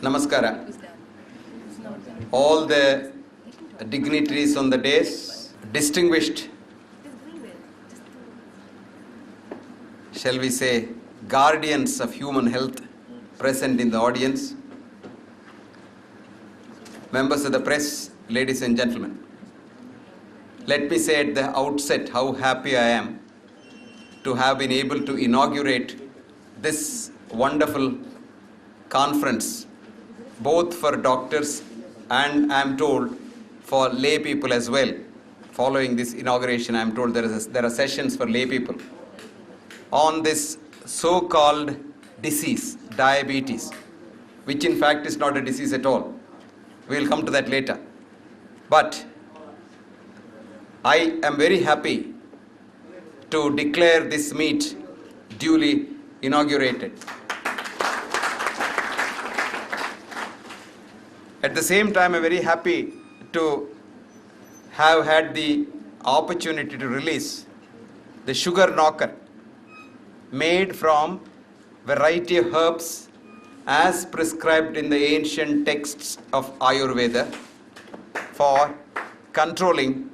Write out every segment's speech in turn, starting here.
Namaskara. All the dignitaries on the dais, distinguished, shall we say, guardians of human health present in the audience, members of the press, ladies and gentlemen. Let me say at the outset how happy I am to have been able to inaugurate this wonderful conference, both for doctors and I am told for lay people as well. Following this inauguration, I am told there are sessions for lay people on this so-called disease, diabetes, which in fact is not a disease at all. We will come to that later. But I am very happy to declare this meet duly inaugurated. At the same time, I am very happy to have had the opportunity to release the sugar knocker made from variety of herbs as prescribed in the ancient texts of Ayurveda for controlling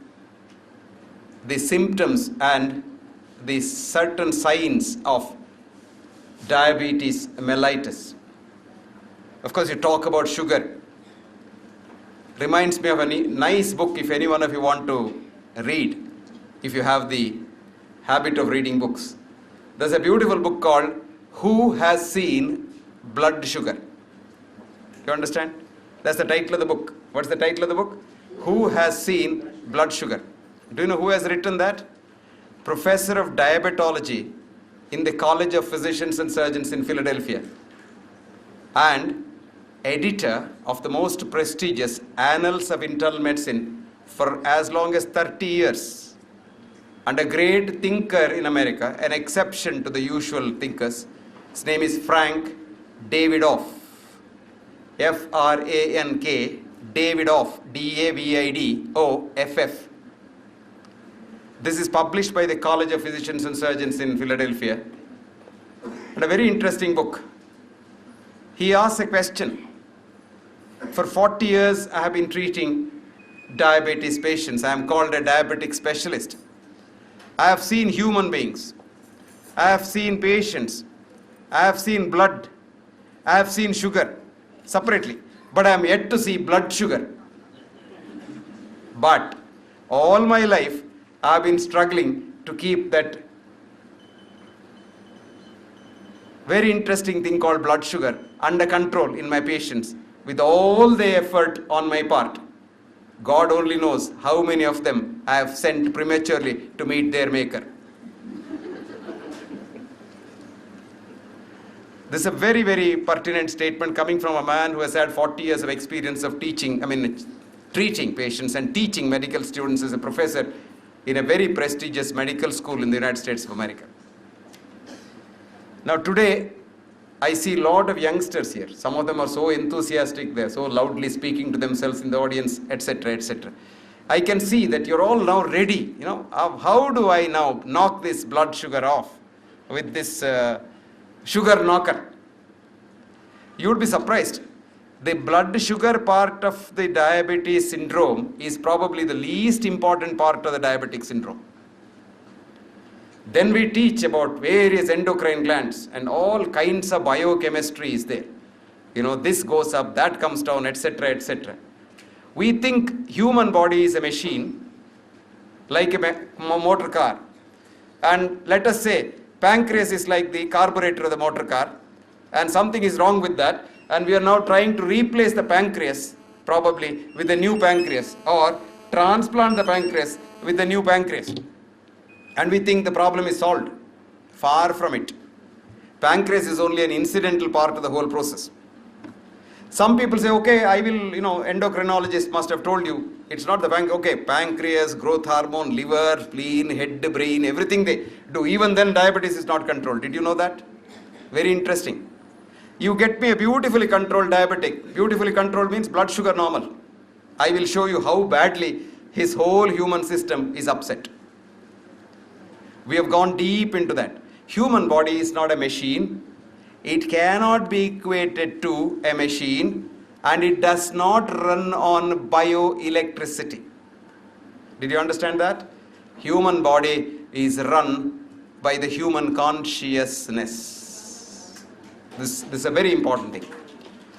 the symptoms and the certain signs of diabetes mellitus. Of course, you talk about sugar. Reminds me of a nice book if any one of you want to read, if you have the habit of reading books. There's a beautiful book called Who Has Seen Blood Sugar? You understand? That's the title of the book. What's the title of the book? Who Has Seen Blood Sugar? Do you know who has written that? Professor of Diabetology in the College of Physicians and Surgeons in Philadelphia, and editor of the most prestigious Annals of Internal Medicine for as long as 30 years, and a great thinker in America, an exception to the usual thinkers. His name is Frank Davidoff, F-R-A-N-K, Davidoff, D-A-V-I-D-O-F-F. This is published by the College of Physicians and Surgeons in Philadelphia, and a very interesting book. He asks a question. For 40 years, I have been treating diabetes patients. I am called a diabetic specialist. I have seen human beings. I have seen patients. I have seen blood. I have seen sugar separately. But I am yet to see blood sugar. But all my life, I have been struggling to keep that very interesting thing called blood sugar under control in my patients with all the effort on my part. God only knows how many of them I have sent prematurely to meet their maker. This is a very, very pertinent statement coming from a man who has had 40 years of experience of treating patients and teaching medical students as a professor in a very prestigious medical school in the United States of America. Now today, I see a lot of youngsters here. Some of them are so enthusiastic, they're so loudly speaking to themselves in the audience, etc., etc. I can see that you're all now ready. How do I now knock this blood sugar off with this sugar knocker? You would be surprised. The blood sugar part of the diabetes syndrome is probably the least important part of the diabetic syndrome. Then we teach about various endocrine glands and all kinds of biochemistry is there. This goes up, that comes down, etc., etc. We think human body is a machine, like a motor car. And let us say, pancreas is like the carburetor of the motor car, and something is wrong with that, and we are now trying to replace the pancreas, probably with a new pancreas, or transplant the pancreas with a new pancreas. And we think the problem is solved. Far from it. Pancreas is only an incidental part of the whole process. Some people say, okay, I will, endocrinologist must have told you, it's not the pancreas. Okay, pancreas, growth hormone, liver, spleen, head, brain, everything they do. Even then, diabetes is not controlled. Did you know that? Very interesting. You get me a beautifully controlled diabetic. Beautifully controlled means blood sugar normal. I will show you how badly his whole human system is upset. We have gone deep into that. Human body is not a machine. it cannot be equated to a machine, and it does not run on bioelectricity. Did you understand that? Human body is run by the human consciousness. This is a very important thing.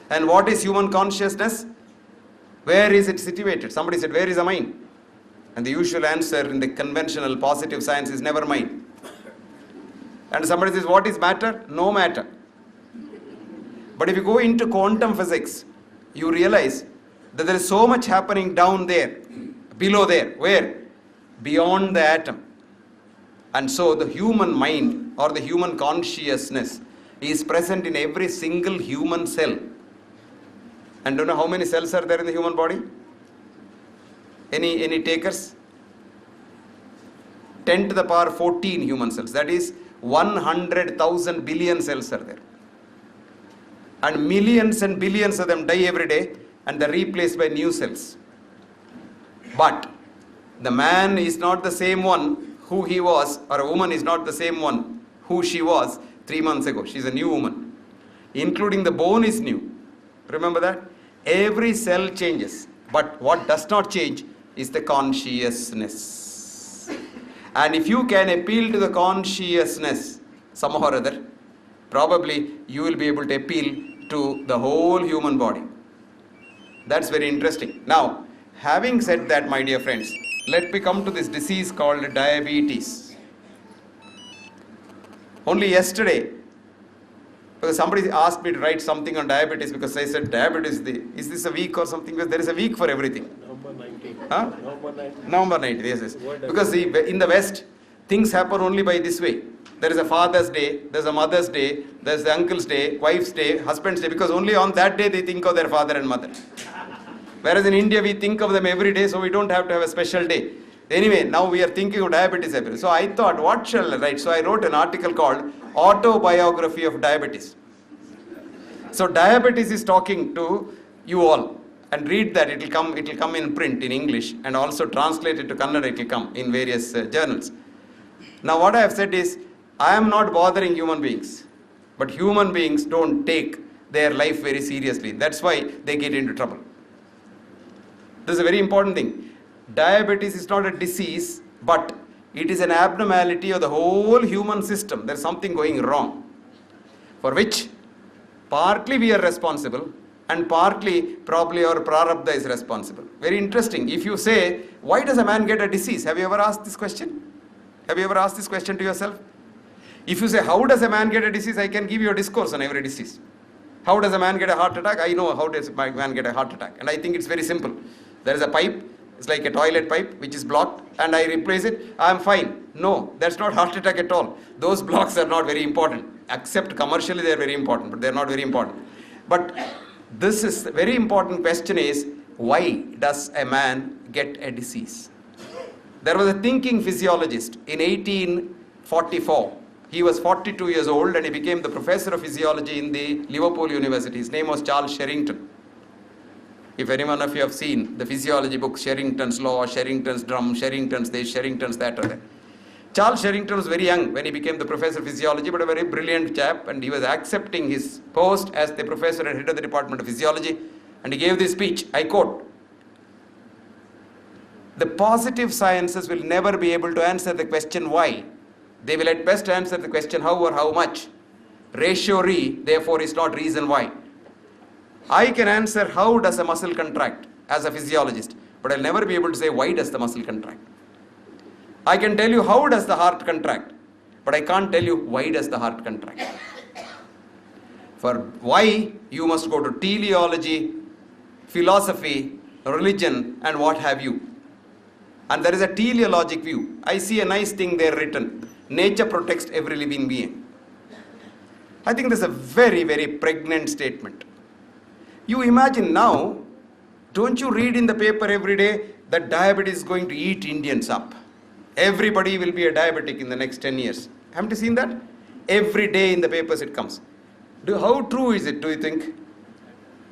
And what is human consciousness? Where is it situated? Somebody said, where is the mind? And the usual answer in the conventional positive science is never mind. And somebody says, what is matter? No matter. But if you go into quantum physics, you realize that there is so much happening down there, below there. Where? Beyond the atom. And so the human mind or the human consciousness is present in every single human cell. And do you know how many cells are there in the human body? Any takers? 10 to the power 14 human cells. That is 100,000 billion cells are there. And millions and billions of them die every day, and they're replaced by new cells. But the man is not the same one who he was, or a woman is not the same one who she was 3 months ago. She's a new woman. Including the bone is new. Remember that? Every cell changes. But what does not change is the consciousness. And if you can appeal to the consciousness somehow or other, probably you will be able to appeal to the whole human body. That's very interesting. Now, having said that, my dear friends, let me come to this disease called diabetes. Only yesterday, because somebody asked me to write something on diabetes, because I said diabetes, is this a week or something? Because there is a week for everything. November 19th. Huh? November 19th. November 19th, yes. Because see, in the West, things happen only by this way. There is a Father's Day, there's a Mother's Day, there's the Uncle's Day, Wife's Day, Husband's Day, because only on that day they think of their father and mother. Whereas in India, we think of them every day, so we don't have to have a special day. Anyway, now we are thinking of diabetes every day. So I thought, what shall I write? So I wrote an article called Autobiography of Diabetes. So diabetes is talking to you all. And read that, it will come in print in English, and also translated to Kannada, it will come in various journals. Now what I have said is, I am not bothering human beings, but human beings don't take their life very seriously. That's why they get into trouble. This is a very important thing. Diabetes is not a disease, but it is an abnormality of the whole human system. There's something going wrong, for which partly we are responsible, and partly probably our prarabdha is responsible. Very interesting. If you say, why does a man get a disease? Have you ever asked this question? Have you ever asked this question to yourself? If you say, how does a man get a disease? I can give you a discourse on every disease. How does a man get a heart attack? I know how does a man get a heart attack. And I think it's very simple. There is a pipe, it's like a toilet pipe, which is blocked, and I replace it, I am fine. No, that's not heart attack at all. Those blocks are not very important. Except commercially they are very important, but they are not very important. But this is a very important question is, why does a man get a disease? There was a thinking physiologist in 1844. He was 42 years old, and he became the professor of physiology in the Liverpool University. His name was Charles Sherrington. If any one of you have seen the physiology books, Sherrington's Law, Sherrington's Drum, Sherrington's this, Sherrington's that or that. Charles Sherrington was very young when he became the professor of physiology, but a very brilliant chap, and he was accepting his post as the professor and head of the Department of Physiology, and he gave this speech, I quote, "The positive sciences will never be able to answer the question why. They will at best answer the question how or how much. Ratio re, therefore, is not reason why. I can answer how does a muscle contract as a physiologist, but I'll never be able to say why does the muscle contract. I can tell you how does the heart contract, but I can't tell you why does the heart contract. For why, you must go to teleology, philosophy, religion, and what have you. And there is a teleologic view. I see a nice thing there written, nature protects every living being. I think this is a very, very pregnant statement. You imagine now, don't you read in the paper every day that diabetes is going to eat Indians up? Everybody will be a diabetic in the next 10 years. Haven't you seen that? Every day in the papers it comes. How true is it, do you think?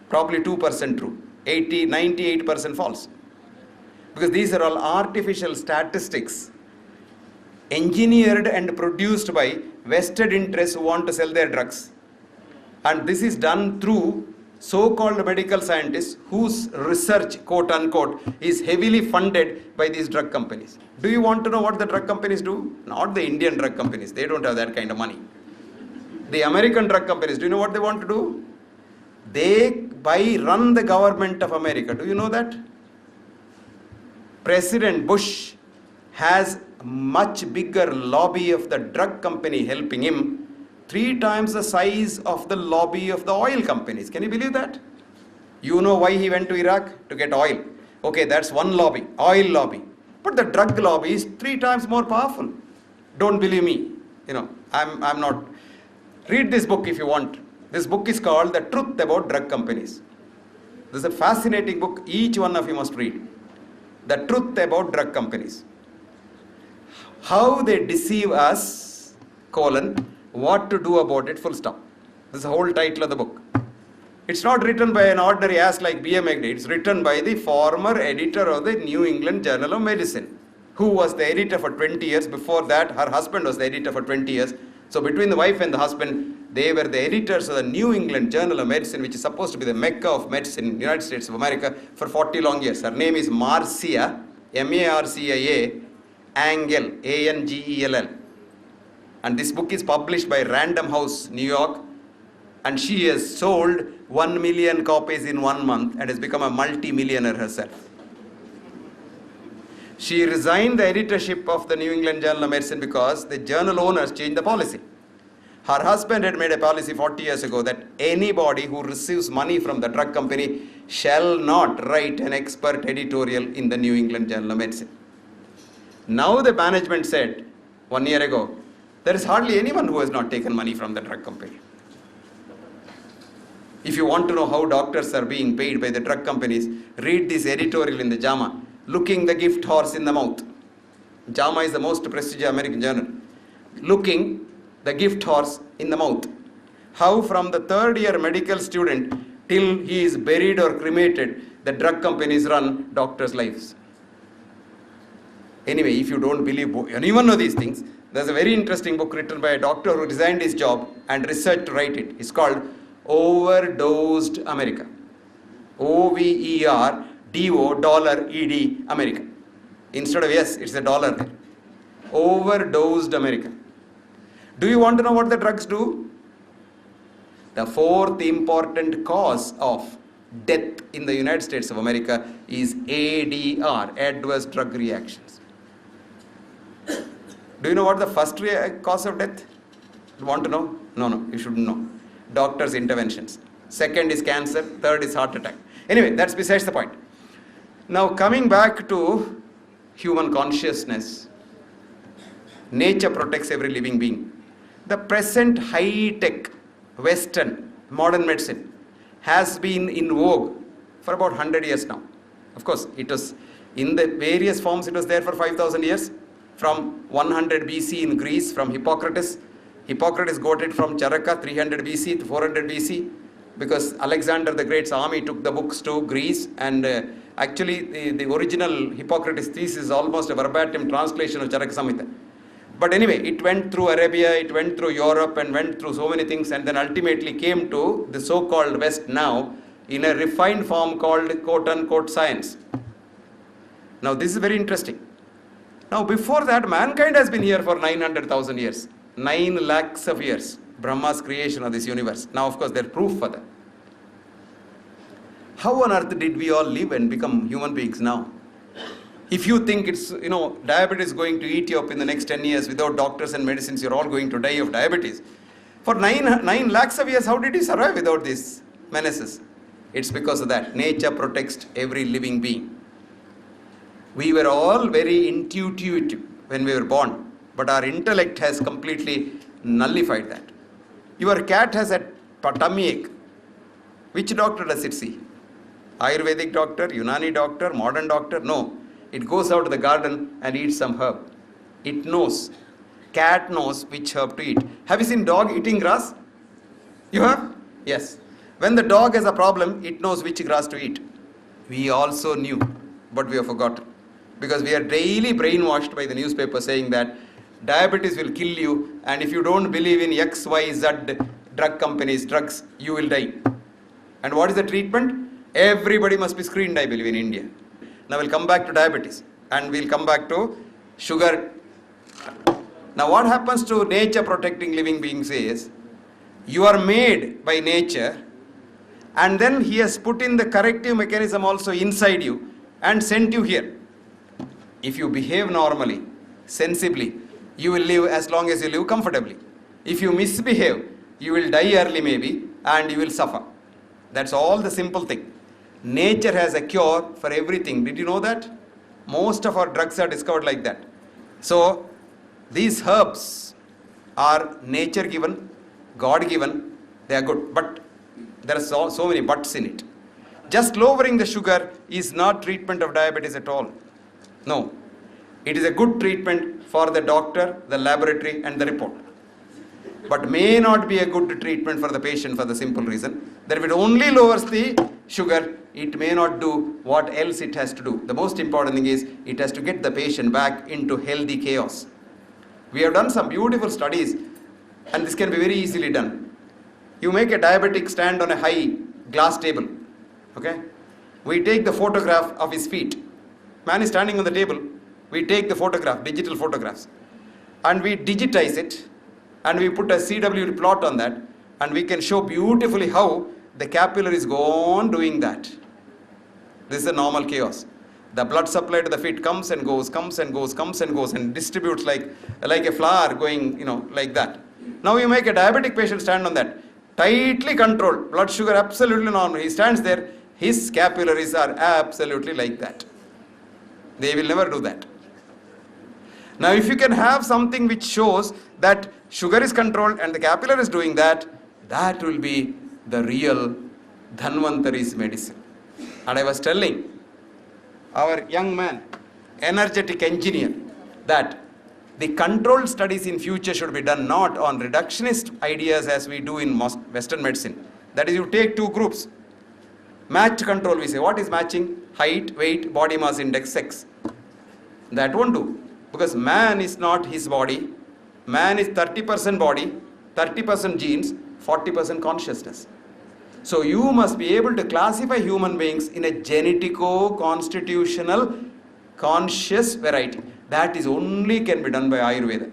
Probably 2% true. 98% false. Because these are all artificial statistics engineered and produced by vested interests who want to sell their drugs. And this is done through so-called medical scientists whose research, quote unquote, is heavily funded by these drug companies. Do you want to know what the drug companies do? Not the Indian drug companies. They don't have that kind of money. The American drug companies, do you know what they want to do? They run the government of America. Do you know that? President Bush has much bigger lobby of the drug company helping him, 3 times the size of the lobby of the oil companies. Can you believe that? You know why he went to Iraq? To get oil. Okay, that's one lobby, oil lobby. But the drug lobby is 3 times more powerful. Don't believe me. I'm not. Read this book if you want. This book is called The Truth About Drug Companies. This is a fascinating book. Each one of you must read. The Truth About Drug Companies. How they deceive us, what to do about it, full stop. This is the whole title of the book. It's not written by an ordinary ass like B.M. Megde. It's written by the former editor of the New England Journal of Medicine, who was the editor for 20 years. Before that, her husband was the editor for 20 years. So between the wife and the husband, they were the editors of the New England Journal of Medicine, which is supposed to be the Mecca of medicine in the United States of America, for 40 long years. Her name is Marcia, M-A-R-C-I-A, Angell, A-N-G-E-L-L. And this book is published by Random House, New York. And she has sold 1 million copies in 1 month and has become a multi-millionaire herself. She resigned the editorship of the New England Journal of Medicine because the journal owners changed the policy. Her husband had made a policy 40 years ago that anybody who receives money from the drug company shall not write an expert editorial in the New England Journal of Medicine. Now the management said, 1 year ago, there is hardly anyone who has not taken money from the drug company. If you want to know how doctors are being paid by the drug companies, read this editorial in the JAMA, Looking the Gift Horse in the Mouth. JAMA is the most prestigious American journal. Looking the gift horse in the mouth. How from the 3rd year medical student till he is buried or cremated, the drug companies run doctors' lives. Anyway, if you don't believe anyone of these things, there's a very interesting book written by a doctor who resigned his job and researched to write it. It's called Overdosed America. O-V-E-R-D-O-$E-D America. Instead of yes, it's a dollar there. Overdosed America. Do you want to know what the drugs do? The 4th important cause of death in the United States of America is ADR, adverse drug reactions. Do you know what the first cause of death? You want to know? No, you shouldn't know. Doctors' interventions. 2nd is cancer, 3rd is heart attack. Anyway, that's besides the point. Now coming back to human consciousness, nature protects every living being. The present high-tech Western modern medicine has been in vogue for about 100 years now. Of course, it was in the various forms, it was there for 5,000 years. From 100 BC in Greece, from Hippocrates. Hippocrates got it from Charaka, 300 BC to 400 BC, because Alexander the Great's army took the books to Greece, and actually the original Hippocrates thesis is almost a verbatim translation of Charaka Samhita. But anyway, it went through Arabia, it went through Europe, and went through so many things, and then ultimately came to the so-called West now in a refined form called quote-unquote science. Now this is very interesting. Now before that, mankind has been here for 900,000 years. 9 lakhs of years. Brahma's creation of this universe. Now of course there's proof for that. How on earth did we all live and become human beings now? If you think it's, diabetes is going to eat you up in the next 10 years, without doctors and medicines, you're all going to die of diabetes. For 9 lakhs of years, how did you survive without these menaces? It's because of that. Nature protects every living being. We were all very intuitive when we were born, but our intellect has completely nullified that. Your cat has a tummy ache. Which doctor does it see? Ayurvedic doctor, Unani doctor, modern doctor? No. It goes out to the garden and eats some herb. It knows. Cat knows which herb to eat. Have you seen dog eating grass? You have? Yes. When the dog has a problem, it knows which grass to eat. We also knew, but we have forgotten. Because we are daily brainwashed by the newspaper saying that diabetes will kill you, and if you don't believe in X, Y, Z drug companies, drugs, you will die. And what is the treatment? Everybody must be screened, I believe, in India. Now we'll come back to diabetes and we'll come back to sugar. Now what happens to nature protecting living beings is, you are made by nature and then he has put in the corrective mechanism also inside you and sent you here. If you behave normally, sensibly, you will live as long as you live comfortably. If you misbehave, you will die early maybe and you will suffer. That's all the simple thing. Nature has a cure for everything. Did you know that? Most of our drugs are discovered like that. So these herbs are nature given, God given, they are good. But there are so many buts in it. Just lowering the sugar is not treatment of diabetes at all. No. It is a good treatment for the doctor, the laboratory and the report. But may not be a good treatment for the patient for the simple reason that if it only lowers the sugar, it may not do what else it has to do. The most important thing is it has to get the patient back into healthy chaos. We have done some beautiful studies and this can be very easily done. You make a diabetic stand on a high glass table. Okay? We take the photograph of his feet. Man is standing on the table. We take the photograph, digital photographs, and we digitize it and we put a CWT plot on that and we can show beautifully how the capillaries go on doing that. This is a normal chaos. The blood supply to the feet comes and goes, comes and goes, comes and goes and distributes like a flower going, like that. Now you make a diabetic patient stand on that. Tightly controlled, blood sugar absolutely normal. He stands there, his capillaries are absolutely like that. They will never do that. Now if you can have something which shows that sugar is controlled and the capillary is doing that, that will be the real Dhanvantari's medicine. And I was telling our young man, energetic engineer, that the controlled studies in future should be done not on reductionist ideas as we do in Western medicine. That is, you take two groups. Matched control, we say. What is matching? Height, weight, body mass index, sex. That won't do. Because man is not his body. Man is 30% body, 30% genes, 40% consciousness. So you must be able to classify human beings in a genetico-constitutional conscious variety. That is only can be done by Ayurveda.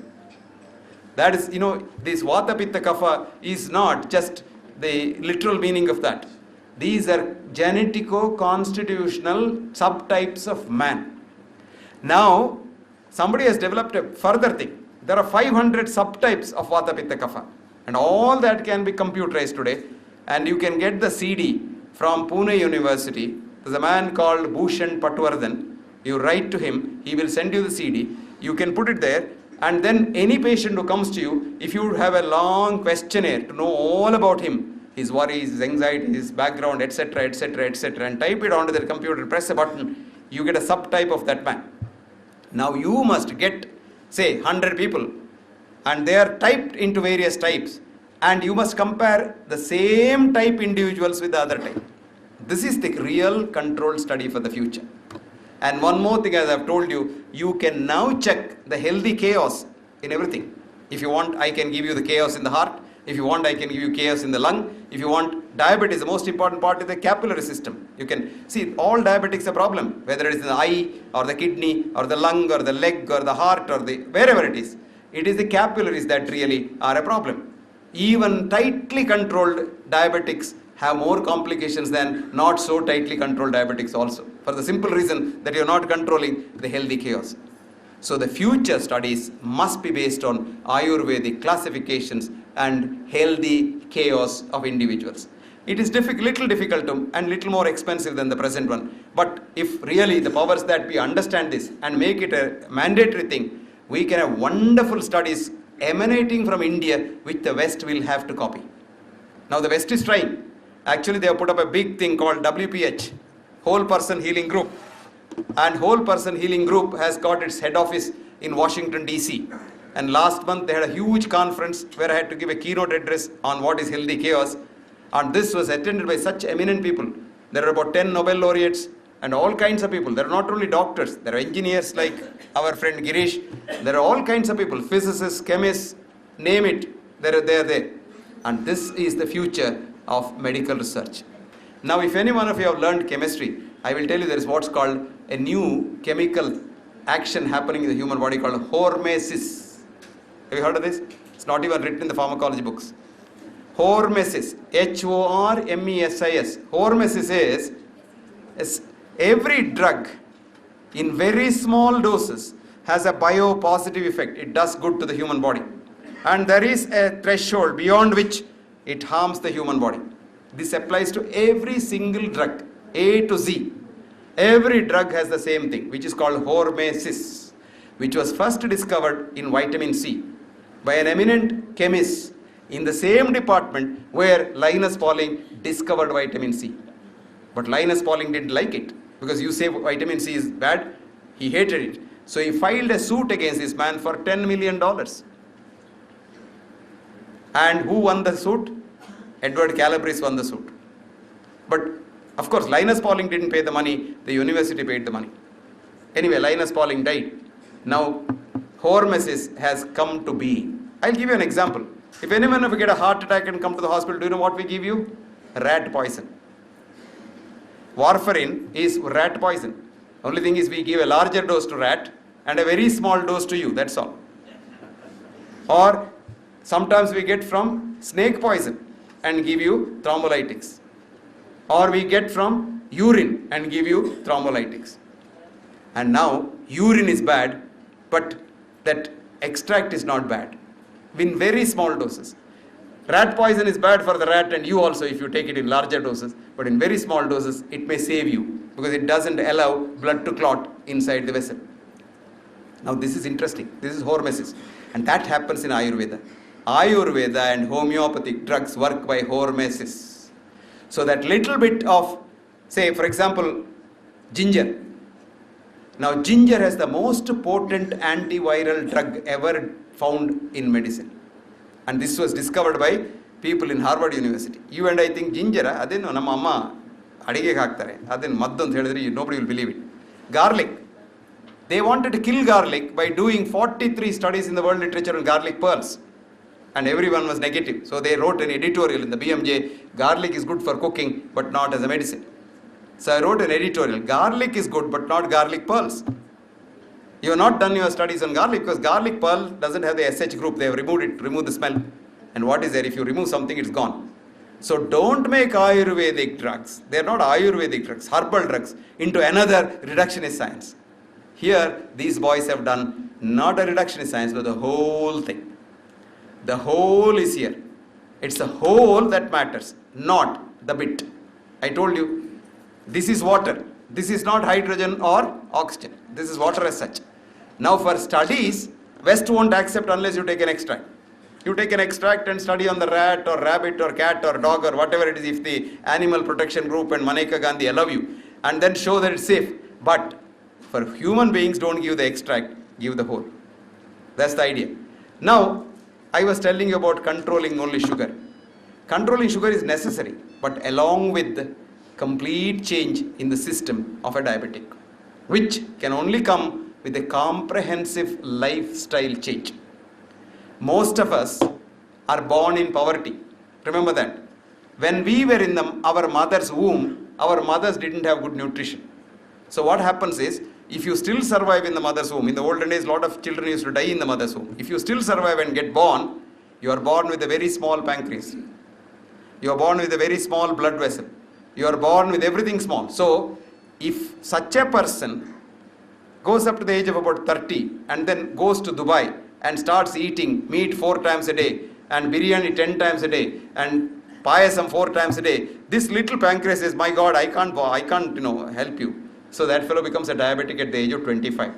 That is, this Vata Pitta Kapha is not just the literal meaning of that. These are genetico-constitutional subtypes of man. Now, somebody has developed a further thing. There are 500 subtypes of Vata Pitta Kapha. And all that can be computerized today. And you can get the CD from Pune University. There's a man called Bhushan Patwardhan. You write to him, he will send you the CD. You can put it there. And then any patient who comes to you, if you have a long questionnaire to know all about him, his worries, his anxiety, his background, etc., etc., etc., and type it onto the computer, press a button, you get a subtype of that man. Now you must get, say, 100 people, and they are typed into various types, and you must compare the same type individuals with the other type. This is the real controlled study for the future. And one more thing, as I've told you, you can now check the healthy chaos in everything. If you want, I can give you the chaos in the heart. If you want, I can give you chaos in the lung. If you want, diabetes, the most important part is the capillary system. You can see all diabetics a problem, whether it is the eye or the kidney or the lung or the leg or the heart or wherever it is. It is the capillaries that really are a problem. Even tightly controlled diabetics have more complications than not so tightly controlled diabetics also, for the simple reason that you are not controlling the healthy chaos. So the future studies must be based on Ayurvedic classifications and healthy chaos of individuals. It is little difficult and little more expensive than the present one. But if really the powers that we understand this and make it a mandatory thing, we can have wonderful studies emanating from India which the West will have to copy. Now the West is trying. Actually, they have put up a big thing called WPH, Whole Person Healing Group. And Whole Person Healing Group has got its head office in Washington, D.C. And last month they had a huge conference where I had to give a keynote address on what is healthy chaos. And this was attended by such eminent people. There are about 10 Nobel laureates and all kinds of people. There are not only doctors, there are engineers like our friend Girish. There are all kinds of people, physicists, chemists, name it, they are there. And this is the future of medical research. Now, if any one of you have learned chemistry, I will tell you there is what's called a new chemical action happening in the human body called hormesis. Have you heard of this? It's not even written in the pharmacology books. Hormesis, Hormesis. Hormesis is every drug in very small doses has a biopositive effect. It does good to the human body. And there is a threshold beyond which it harms the human body. This applies to every single drug, A to Z. Every drug has the same thing, which is called hormesis, which was first discovered in vitamin C by an eminent chemist in the same department where Linus Pauling discovered vitamin C. But Linus Pauling didn't like it, because you say vitamin C is bad, he hated it. So he filed a suit against this man for $10 million. And who won the suit? Edward Calabrese won the suit. But of course, Linus Pauling didn't pay the money, the university paid the money. Anyway, Linus Pauling died. Now, hormesis has come to be. I'll give you an example. If anyone of you get a heart attack and come to the hospital, do you know what we give you? Rat poison. Warfarin is rat poison. Only thing is we give a larger dose to rat and a very small dose to you, that's all. Or sometimes we get from snake poison and give you thrombolytics. Or we get from urine and give you thrombolytics. And now urine is bad, but that extract is not bad. In very small doses. Rat poison is bad for the rat and you also if you take it in larger doses, but in very small doses it may save you because it doesn't allow blood to clot inside the vessel. Now this is interesting. This is hormesis. And that happens in Ayurveda. Ayurveda and homeopathic drugs work by hormesis. So that little bit of, say for example, ginger. Now ginger has the most potent antiviral drug ever found in medicine. And this was discovered by people in Harvard University. You and I think ginger, adenu namma amma adige haktare. Adenu maddu anta helidre nobody will believe it. Garlic. They wanted to kill garlic by doing 43 studies in the world literature on garlic pearls. And everyone was negative. So they wrote an editorial in the BMJ, garlic is good for cooking but not as a medicine. So I wrote an editorial, garlic is good but not garlic pearls. You have not done your studies on garlic because garlic pearl doesn't have the SH group. They have removed it, removed the smell. And what is there? If you remove something, it's gone. So don't make Ayurvedic drugs. They're not Ayurvedic drugs, herbal drugs, into another reductionist science. Here, these boys have done not a reductionist science, but the whole thing. The whole is here. It's the whole that matters, not the bit. I told you, this is water. This is not hydrogen or oxygen. This is water as such. Now for studies, West won't accept unless you take an extract. You take an extract and study on the rat or rabbit or cat or dog or whatever it is if the Animal Protection Group and Maneka Gandhi allow you and then show that it's safe. But for human beings, don't give the extract, give the whole. That's the idea. Now, I was telling you about controlling only sugar. Controlling sugar is necessary, but along with complete change in the system of a diabetic, which can only come with a comprehensive lifestyle change. Most of us are born in poverty. Remember that. When we were in our mother's womb, our mothers didn't have good nutrition. So what happens is, if you still survive in the mother's womb, in the olden days, a lot of children used to die in the mother's womb. If you still survive and get born, you are born with a very small pancreas. You are born with a very small blood vessel. You are born with everything small. So, if such a person goes up to the age of about 30 and then goes to Dubai and starts eating meat 4 times a day and biryani 10 times a day and payasam 4 times a day, this little pancreas says, my God, I can't help you. So that fellow becomes a diabetic at the age of 25.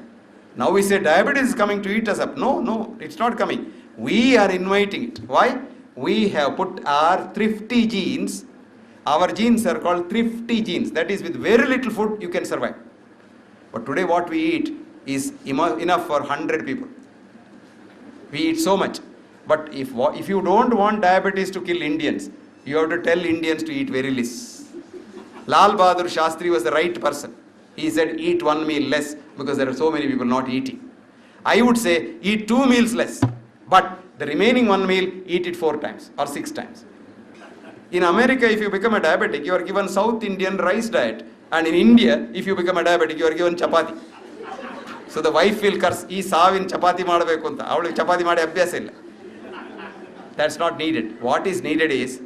Now we say diabetes is coming to eat us up. No, it's not coming. We are inviting it. Why? We have put our thrifty genes. Our genes are called thrifty genes. That is, with very little food you can survive. But today what we eat is enough for 100 people. We eat so much. But if you don't want diabetes to kill Indians, you have to tell Indians to eat very less. Lal Bahadur Shastri was the right person. He said, eat 1 meal less because there are so many people not eating. I would say, eat 2 meals less. But The remaining one meal, eat it 4 times or 6 times. In America, if you become a diabetic, you are given South Indian rice diet. And in India, if you become a diabetic, you are given chapati. So the wife will curse, "Ee savin chapati madabeku anta." Avalu chapati made abhyasa illa. That's not needed. What is needed is,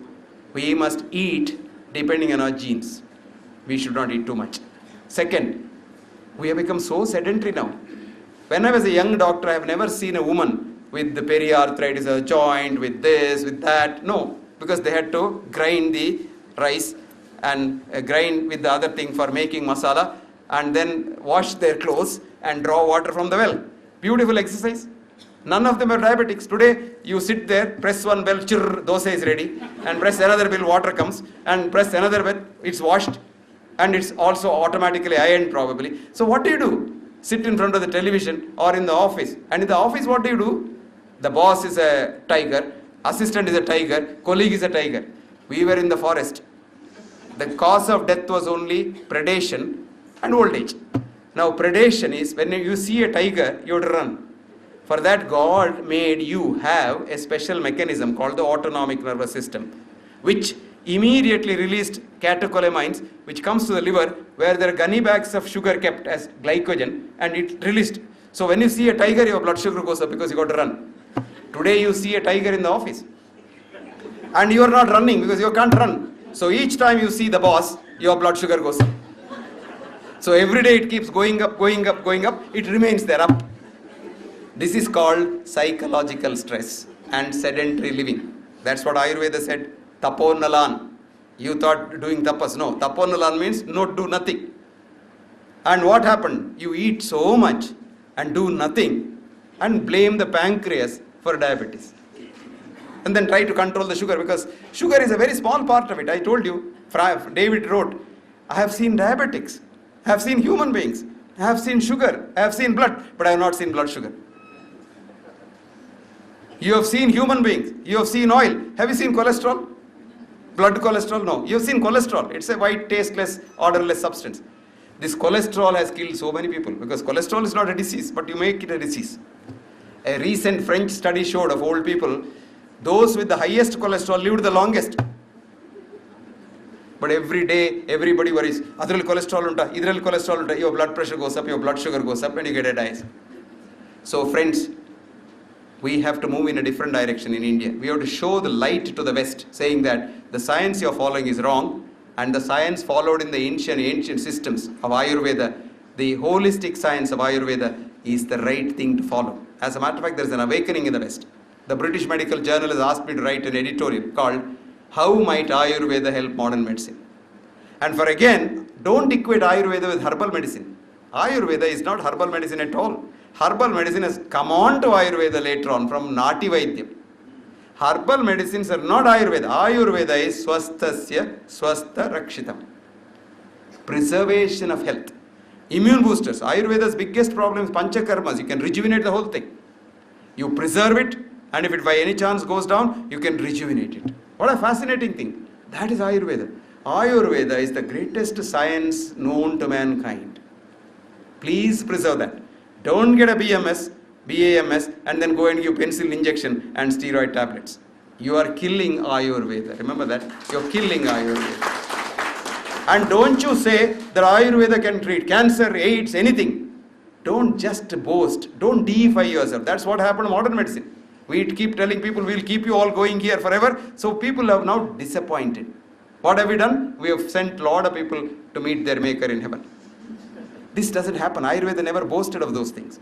we must eat depending on our genes. We should not eat too much. Second, we have become so sedentary now. When I was a young doctor, I have never seen a woman with the periarthritis, a joint, with this, with that. No, because they had to grind the rice and grind with the other thing for making masala, and then wash their clothes and draw water from the well. Beautiful exercise. None of them are diabetics. Today, you sit there, press one bell, chirr, dosa is ready, and press another bell, water comes, and press another bell, it's washed, and it's also automatically ironed probably. So what do? Sit in front of the television or in the office. And in the office, what do? The boss is a tiger, assistant is a tiger, colleague is a tiger. We were in the forest. The cause of death was only predation and old age. Now predation is when you see a tiger, you have to run. For that, God made you have a special mechanism called the autonomic nervous system, which immediately released catecholamines, which comes to the liver, where there are gunny bags of sugar kept as glycogen, and it released. So when you see a tiger, your blood sugar goes up because you got to run. Today you see a tiger in the office, and you are not running because you can't run. So each time you see the boss, your blood sugar goes up. So every day it keeps going up, going up, going up. It remains there up. This is called psychological stress and sedentary living. That's what Ayurveda said. Taponalan. You thought doing tapas. No. Taponalan means not do nothing. And what happened? You eat so much and do nothing and blame the pancreas for diabetes. And then try to control the sugar, because sugar is a very small part of it. I told you, David wrote, I have seen diabetics, I have seen human beings, I have seen sugar, I have seen blood, but I have not seen blood sugar. You have seen human beings, you have seen oil. Have you seen cholesterol? Blood cholesterol? No. You have seen cholesterol. It's a white, tasteless, odorless substance. This cholesterol has killed so many people, because cholesterol is not a disease, but you make it a disease. A recent French study showed of old people, those with the highest cholesterol lived the longest. But every day, everybody worries, adral cholesterol unta, idral cholesterol unta, your blood pressure goes up, your blood sugar goes up, and you get a disease. So friends, we have to move in a different direction in India. We have to show the light to the West, saying that the science you are following is wrong, and the science followed in the ancient systems of Ayurveda, the holistic science of Ayurveda, is the right thing to follow. As a matter of fact, there is an awakening in the West. The British Medical Journal has asked me to write an editorial called How Might Ayurveda Help Modern Medicine? And for again, don't equate Ayurveda with herbal medicine. Ayurveda is not herbal medicine at all. Herbal medicine has come on to Ayurveda later on from Nati Vaidyam. Herbal medicines are not Ayurveda. Ayurveda is swasthasya swastha rakshitam. Preservation of health. Immune boosters. Ayurveda's biggest problem is panchakarmas. You can rejuvenate the whole thing. You preserve it, and if it by any chance goes down, you can rejuvenate it. What a fascinating thing. That is Ayurveda. Ayurveda is the greatest science known to mankind. Please preserve that. Don't get a BMS, BAMS, and then go and give penicillin injection and steroid tablets. You are killing Ayurveda. Remember that? You're killing Ayurveda. And don't you say that Ayurveda can treat cancer, AIDS, anything. Don't just boast. Don't deify yourself. That's what happened in modern medicine. We keep telling people, we'll keep you all going here forever. So people are now disappointed. What have we done? We have sent a lot of people to meet their maker in heaven. This doesn't happen. Ayurveda never boasted of those things.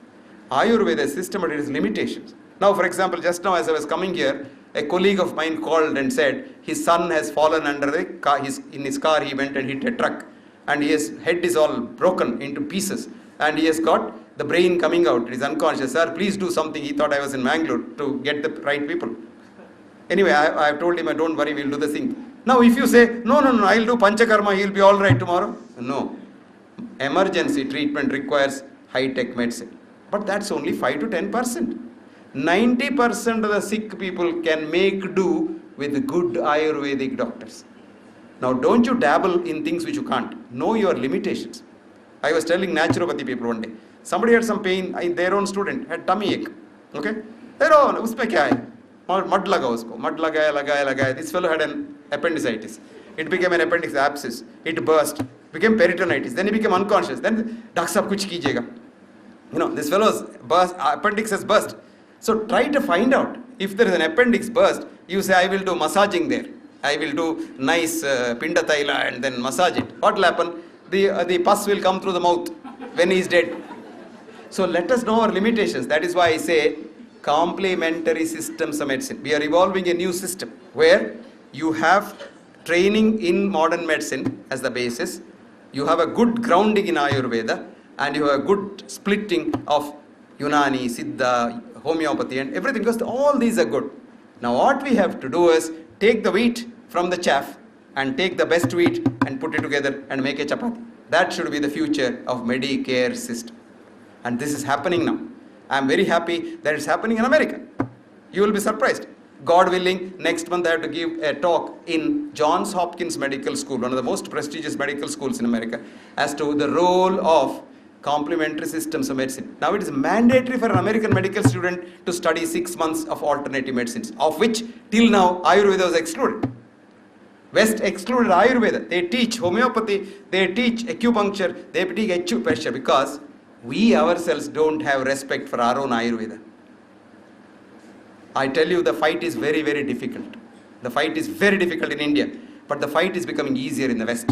Ayurveda is systematic, it has limitations. Now, for example, just now as I was coming here, a colleague of mine called and said his son has fallen under the car. In his car he went and hit a truck, and his head is all broken into pieces, and he has got the brain coming out. He is unconscious. Sir, please do something. He thought I was in Mangalore to get the right people. Anyway, I have told him, don't worry, we'll do the thing. Now if you say, no, I'll do panchakarma, he'll be all right tomorrow. No. Emergency treatment requires high-tech medicine. But that's only 5 to 10%. 90% of the sick people can make do with good Ayurvedic doctors. Now don't you dabble in things which you can't. Know your limitations. I was telling naturopathy people one day. Somebody had some pain, their own student had tummy ache. Okay? Usme kya hai? mud laga usko, mud lagaya. This fellow had an appendicitis. It became an appendix abscess. It burst, became peritonitis. Then he became unconscious. Then, Doctor Sahab kuch kijega. This fellow's appendix has burst. So try to find out if there is an appendix burst. You say, I will do massaging there. I will do nice pinda taila and then massage it. What will happen? The pus will come through the mouth when he is dead. So let us know our limitations. That is why I say complementary systems of medicine. We are evolving a new system where you have training in modern medicine as the basis. You have a good grounding in Ayurveda and you have a good splitting of Unani, Siddha, homeopathy and everything, because all these are good. Now what we have to do is take the wheat from the chaff and take the best wheat and put it together and make a chapati. That should be the future of Medicare system. And this is happening now. I am very happy that it's happening in America. You will be surprised. God willing, next month I have to give a talk in Johns Hopkins Medical School, one of the most prestigious medical schools in America, as to the role of complementary systems of medicine. Now it is mandatory for an American medical student to study 6 months of alternative medicines, of which till now Ayurveda was excluded. West excluded Ayurveda. They teach homeopathy, they teach acupuncture, they teach acupressure, because we ourselves don't have respect for our own Ayurveda. I tell you, the fight is very, very difficult. The fight is very difficult in India, but the fight is becoming easier in the West.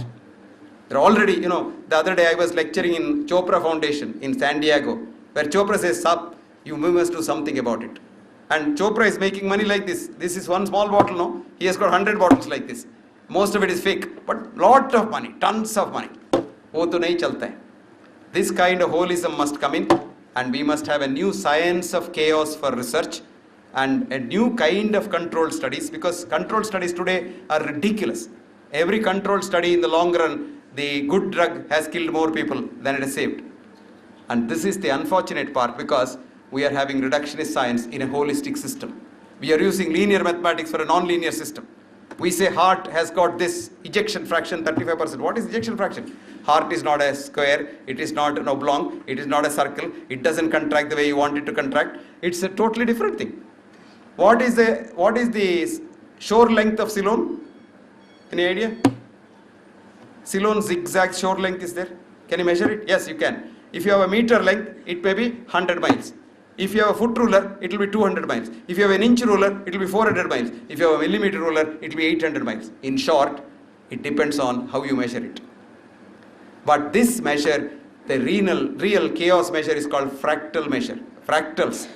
There are already, the other day I was lecturing in Chopra Foundation in San Diego, where Chopra says, Sab, you must do something about it. And Chopra is making money like this. This is one small bottle, no? He has got 100 bottles like this. Most of it is fake, but lot of money, tons of money. Wo to nahi chalta hai. This kind of holism must come in, and we must have a new science of chaos for research and a new kind of controlled studies, because controlled studies today are ridiculous. Every controlled study in the long run, the good drug has killed more people than it has saved. And this is the unfortunate part, because we are having reductionist science in a holistic system. We are using linear mathematics for a non-linear system. We say heart has got this ejection fraction 35%. What is ejection fraction? Heart is not a square, it is not an oblong, it is not a circle, it doesn't contract the way you want it to contract. It's a totally different thing. What is the shore length of Ceylon? Any idea? Ceylon zigzag shore length is there. Can you measure it? Yes, you can. If you have a meter length, it may be 100 miles. If you have a foot ruler, it will be 200 miles. If you have an inch ruler, it will be 400 miles. If you have a millimeter ruler, it will be 800 miles. In short, it depends on how you measure it. But this measure, the real chaos measure, is called fractal measure. Fractals.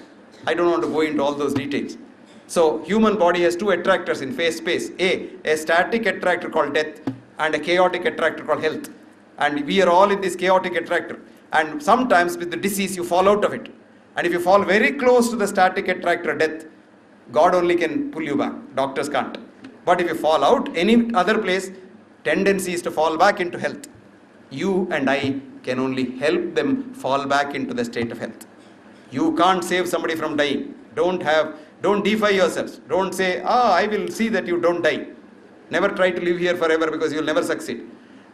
I don't want to go into all those details. So, human body has two attractors in phase space. A static attractor called death and a chaotic attractor called health. And we are all in this chaotic attractor. And sometimes with the disease, you fall out of it. And if you fall very close to the static attractor, death, God only can pull you back. Doctors can't. But if you fall out any other place, tendency is to fall back into health. You and I can only help them fall back into the state of health. You can't save somebody from dying. Don't defy yourselves. Don't say, I will see that you don't die. Never try to live here forever, because you will never succeed.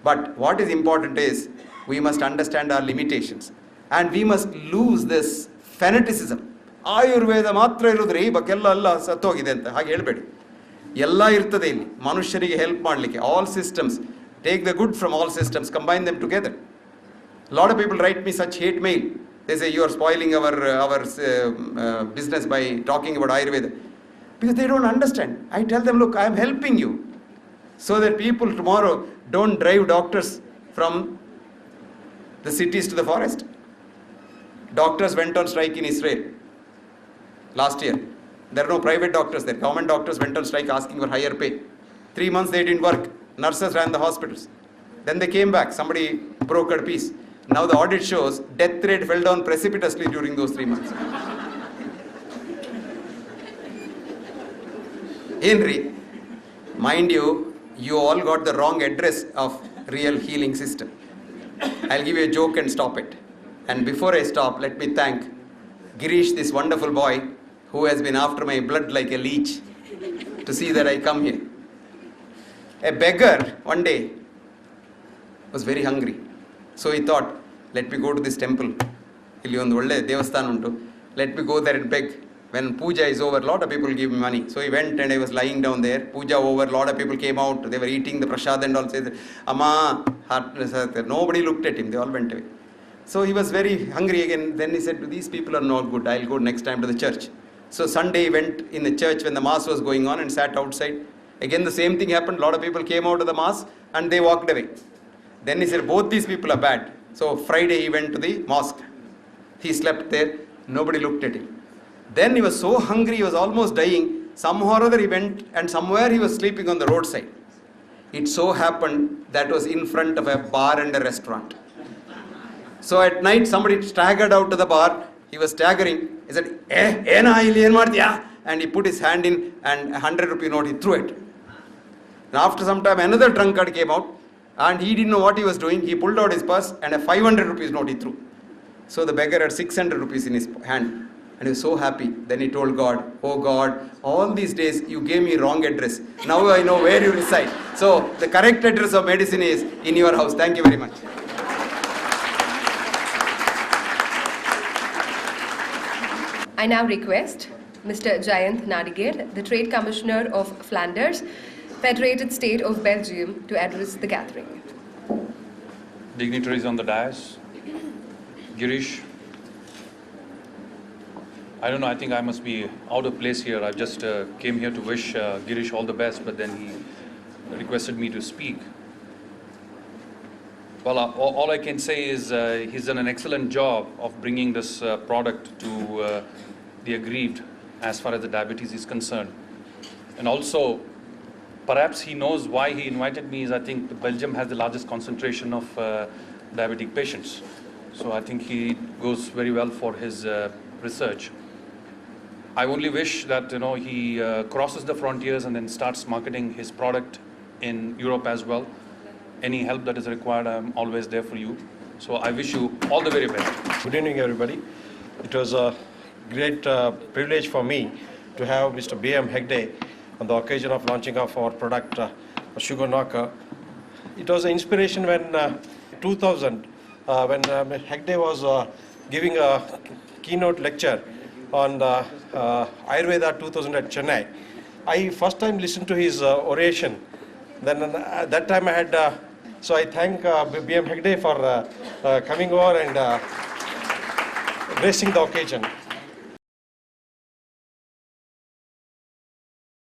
But what is important is, we must understand our limitations. And we must lose this fanaticism. Ayurveda matra irudre ee bakella alla sattogide anta hage helbedi. Ella irtade illi manushyarige help madlikke. All systems, take the good from all systems, combine them together. A lot of people write me such hate mail. They say, you are spoiling our business by talking about Ayurveda. Because they don't understand. I tell them, look, I am helping you, so that people tomorrow don't drive doctors from the cities to the forest. Doctors went on strike in Israel last year. There are no private doctors there. Government doctors went on strike asking for higher pay. 3 months they didn't work. Nurses ran the hospitals. Then they came back. Somebody brokered peace. Now the audit shows death rate fell down precipitously during those 3 months. Henry, mind you, you all got the wrong address of real healing system. I'll give you a joke and stop it. And before I stop, let me thank Girish, this wonderful boy, who has been after my blood like a leech to see that I come here. A beggar one day was very hungry. So he thought, let me go to this temple. Let me go there and beg. when puja is over, a lot of people give me money. So he went and I was lying down there. Puja over, a lot of people came out. They were eating the prasad and all. Said, Amma, nobody looked at him. They all went away. So he was very hungry again. Then he said, these people are not good. I'll go next time to the church. So Sunday he went in the church when the mass was going on and sat outside. Again the same thing happened. A lot of people came out of the mass and they walked away. Then he said, both these people are bad. So Friday he went to the mosque. He slept there. Nobody looked at him. Then he was so hungry, he was almost dying. Somehow or other he went and somewhere he was sleeping on the roadside. It so happened that was in front of a bar and a restaurant. So at night somebody staggered out to the bar. He was staggering. He said, and he put his hand in and 100 rupee note, he threw it. And after some time another drunkard came out and he didn't know what he was doing. He pulled out his purse and a 500 rupees note he threw. So the beggar had 600 rupees in his hand. And he was so happy. Then he told God, oh God, all these days you gave me wrong address. Now I know where you reside. So the correct address of medicine is in your house. Thank you very much. I now request Mr. Jayant Nadiger, the Trade Commissioner of Flanders, Federated State of Belgium, to address the gathering. Dignitaries on the dais, Girish. I don't know, I think I must be out of place here. I just came here to wish Girish all the best, but then he requested me to speak. Well, all I can say is he's done an excellent job of bringing this product to the aggrieved as far as the diabetes is concerned. And also, perhaps he knows why he invited me is I think Belgium has the largest concentration of diabetic patients. So I think he goes very well for his research. I only wish that he crosses the frontiers and then starts marketing his product in Europe as well. Any help that is required, I'm always there for you. So I wish you all the very best. Good evening, everybody. It was a great privilege for me to have Mr. B.M. Hegde on the occasion of launching of our product, Sugar Knocker. It was an inspiration when 2000, when Hegde was giving a keynote lecture on the Ayurveda 2000 at Chennai. I first time listened to his oration. Then at that time I had, so I thank B.M. Hegde for coming over and gracing the occasion.